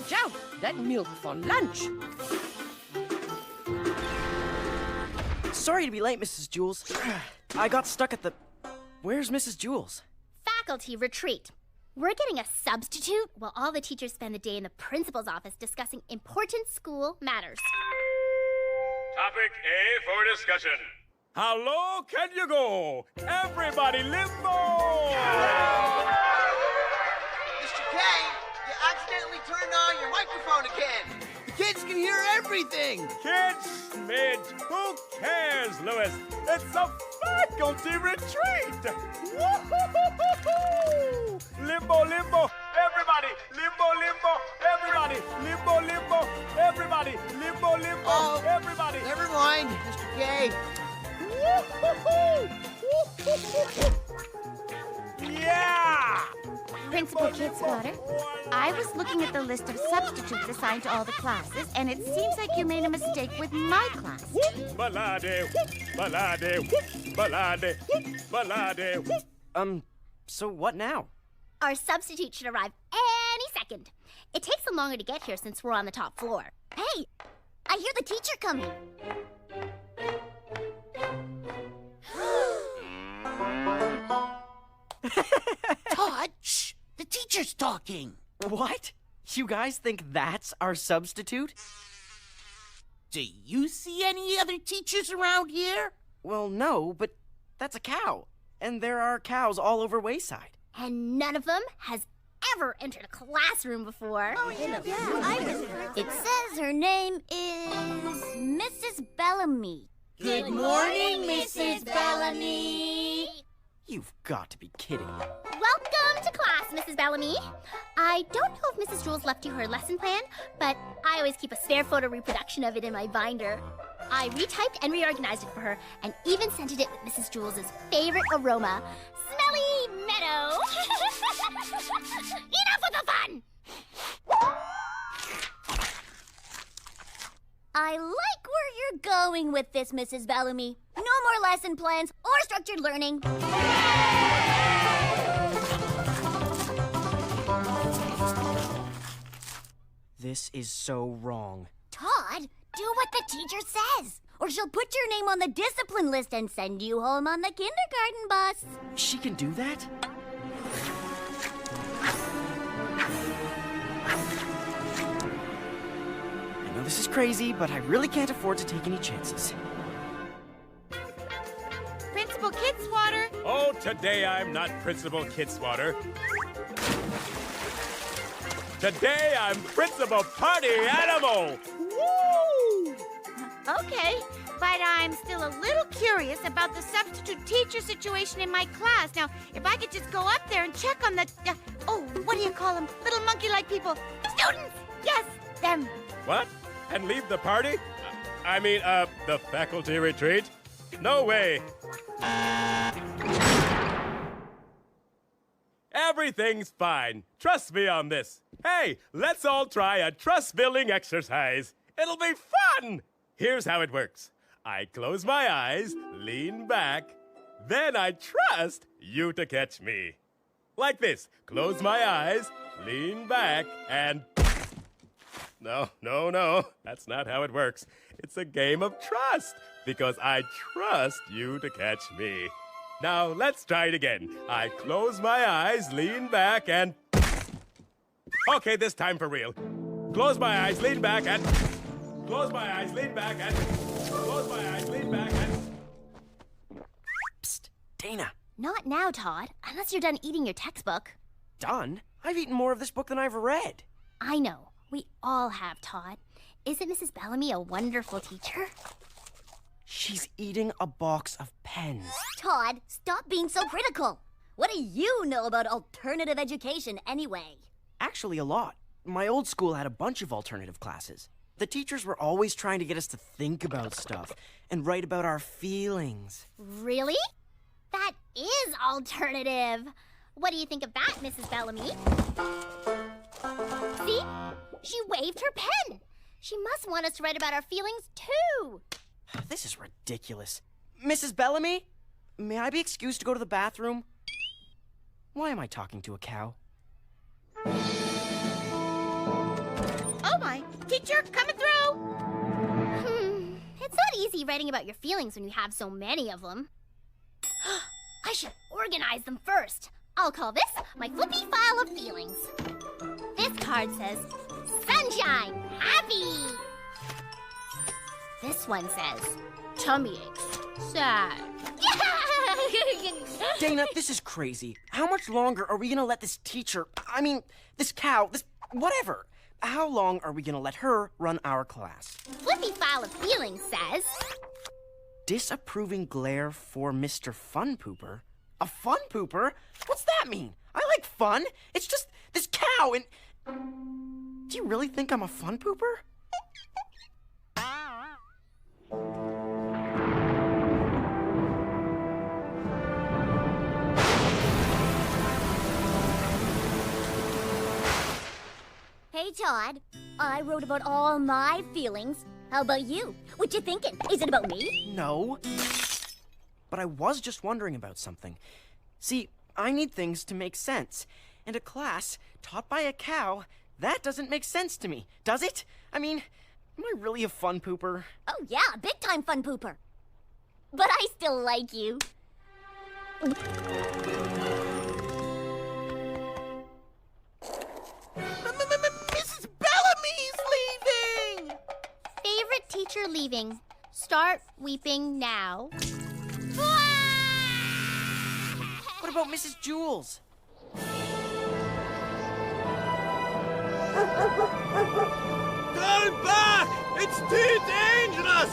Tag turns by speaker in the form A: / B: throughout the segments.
A: Watch out! That milk for lunch.
B: Sorry to be late, Mrs. Jules. I got stuck at the... Where's Mrs. Jules?
C: Faculty retreat. We're getting a substitute while all the teachers spend the day in the principal's office discussing important school matters.
D: Topic A for discussion. How low can you go? Everybody limbo!
E: Mr. K, you accidentally turned on your microphone again. The kids can hear everything.
D: Kids, Midge, who cares, Louis? It's a faculty retreat! Woo-hoo-hoo-hoo-hoo! Limbo, limbo, everybody! Limbo, limbo, everybody! Limbo, limbo, everybody! Limbo, limbo, everybody!
E: Never mind, Mr. K.
D: Woo-hoo-hoo! Woo-hoo-hoo-hoo! Yeah!
F: Principal Kidswater, I was looking at the list of substitutes assigned to all the classes, and it seems like you made a mistake with my class.
D: Balade, balade, balade, balade.
B: So what now?
C: Our substitute should arrive any second. It takes them longer to get here since we're on the top floor. Hey, I hear the teacher coming.
G: Todd, shh! The teacher's talking.
B: What? You guys think that's our substitute?
G: Do you see any other teachers around here?
B: Well, no, but that's a cow. And there are cows all over Wayside.
C: And none of them has ever entered a classroom before. Oh, yeah.
F: It says her name is Mrs. Bellamy.
G: Good morning, Mrs. Bellamy.
B: You've got to be kidding.
C: Welcome to class, Mrs. Bellamy. I don't know if Mrs. Jules left you her lesson plan, but I always keep a spare photo reproduction of it in my binder. I retyped and reorganized it for her, and even scented it with Mrs. Jules' favorite aroma, Smelly Meadow. Enough with the fun!
F: I like where you're going with this, Mrs. Bellamy. No more lesson plans or structured learning.
B: This is so wrong.
F: Todd, do what the teacher says, or she'll put your name on the discipline list and send you home on the kindergarten bus.
B: She can do that? I know this is crazy, but I really can't afford to take any chances.
F: Principal Kidswater.
D: Oh, today I'm not Principal Kidswater. Today I'm Principal Party Animal! Woo!
F: Okay, but I'm still a little curious about the substitute teacher situation in my class. Now, if I could just go up there and check on the, what do you call them? Little monkey-like people. Students! Yes, them.
D: What? And leave the party? The faculty retreat? No way! Everything's fine. Trust me on this. Hey, let's all try a trust-building exercise. It'll be fun! Here's how it works. I close my eyes, lean back, then I trust you to catch me. Like this. Close my eyes, lean back, and... No. That's not how it works. It's a game of trust, because I trust you to catch me. Now, let's try it again. I close my eyes, lean back, and... Okay, this time for real. Close my eyes, lean back, and... Close my eyes, lean back, and... Close my eyes, lean back, and...
B: Psst, Dana.
C: Not now, Todd, unless you're done eating your textbook.
B: Done? I've eaten more of this book than I've read.
C: I know. We all have, Todd. Isn't Mrs. Bellamy a wonderful teacher?
B: She's eating a box of pens.
F: Todd, stop being so critical. What do you know about alternative education anyway?
B: Actually, a lot. My old school had a bunch of alternative classes. The teachers were always trying to get us to think about stuff and write about our feelings.
C: Really? That is alternative. What do you think of that, Mrs. Bellamy? See? She waved her pen. She must want us to write about our feelings, too.
B: This is ridiculous. Mrs. Bellamy? May I be excused to go to the bathroom? Why am I talking to a cow?
F: teacher coming through.
C: It's not easy writing about your feelings when you have so many of them. I should organize them first. I'll call this my flippy file of feelings. This card says, sunshine, happy. This one says, tummy aches, sad.
B: Dana, this is crazy. How much longer are we gonna let this teacher, this cow, this whatever, how long are we gonna let her run our class?
C: Flippy file of feelings says,
B: Disapproving glare for Mr. Fun Pooper? A fun pooper? What's that mean? I like fun. It's just this cow and... Do you really think I'm a fun pooper?
C: hey Todd, I wrote about all my feelings. How about you? What you thinking? Is it about me?
B: No. But I was just wondering about something. See, I need things to make sense. And a class taught by a cow, that doesn't make sense to me, does it? Am I really a fun pooper?
C: Oh yeah, big time fun pooper. But I still like you.
G: Mrs. Bellamy's leaving!
C: Favorite teacher leaving. Start weeping now.
B: What about Mrs. Jules?
D: Turn back! It's too dangerous!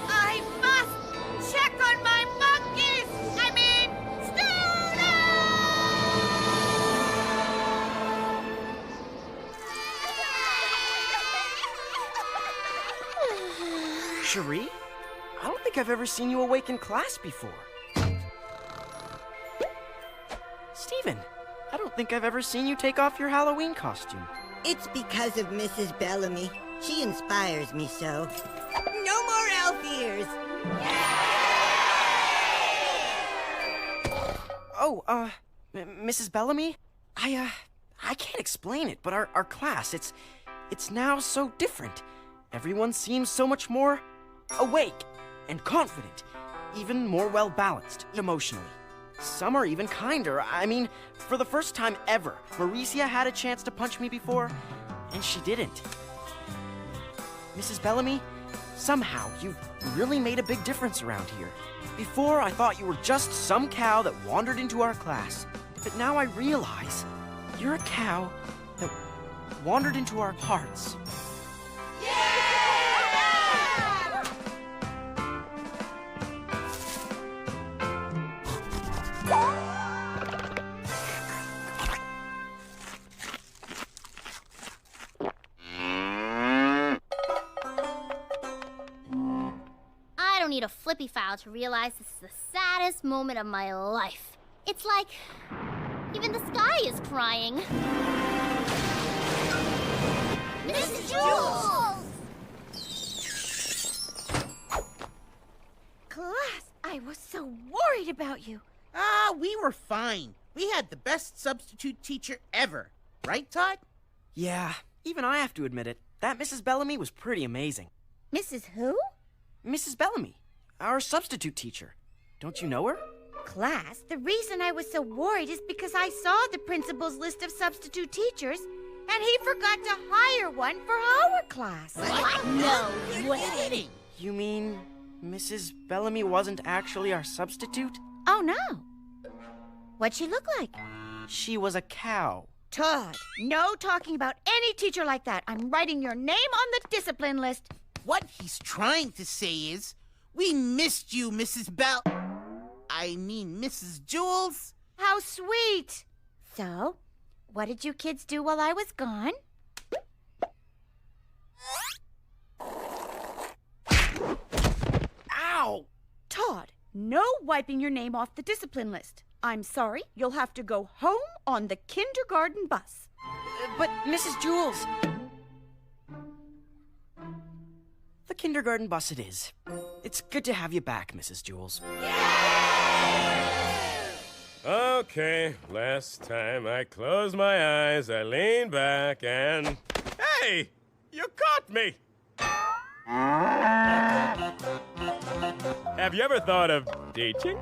F: I must check on my monkeys. students!
B: Cherie? I don't think I've ever seen you awake in class before. Steven, I don't think I've ever seen you take off your Halloween costume.
H: It's because of Mrs. Bellamy. She inspires me so. No more elf ears!
B: Oh, Mrs. Bellamy? I can't explain it, but our class, it's now so different. Everyone seems so much more awake and confident, even more well-balanced emotionally. Some are even kinder. For the first time ever, Mauricia had a chance to punch me before, and she didn't. Mrs. Bellamy, somehow you've really made a big difference around here. Before, I thought you were just some cow that wandered into our class. But now I realize you're a cow that wandered into our hearts.
C: I don't need a flippy file to realize this is the saddest moment of my life. It's like even the sky is crying. Mrs. Jules!
F: Class, I was so worried about you.
G: Ah, we were fine. We had the best substitute teacher ever. Right, Todd?
B: Yeah, even I have to admit it. That Mrs. Bellamy was pretty amazing.
F: Mrs. Who?
B: Mrs. Bellamy, our substitute teacher. Don't you know her?
F: Class, the reason I was so worried is because I saw the principal's list of substitute teachers, and he forgot to hire one for our class.
C: What? No way.
B: You mean Mrs. Bellamy wasn't actually our substitute?
F: Oh, no. What'd she look like?
B: She was a cow.
F: Todd, no talking about any teacher like that. I'm writing your name on the discipline list.
G: What he's trying to say is, we missed you, Mrs. Mrs. Jules.
F: How sweet. So, what did you kids do while I was gone?
B: Ow!
F: Todd, no wiping your name off the discipline list. I'm sorry, you'll have to go home on the kindergarten bus.
B: But, Mrs. Jules... The kindergarten bus it is. It's good to have you back, Mrs. Jules.
D: Okay, last time I closed my eyes, I leaned back and... Hey! You caught me! Have you ever thought of teaching?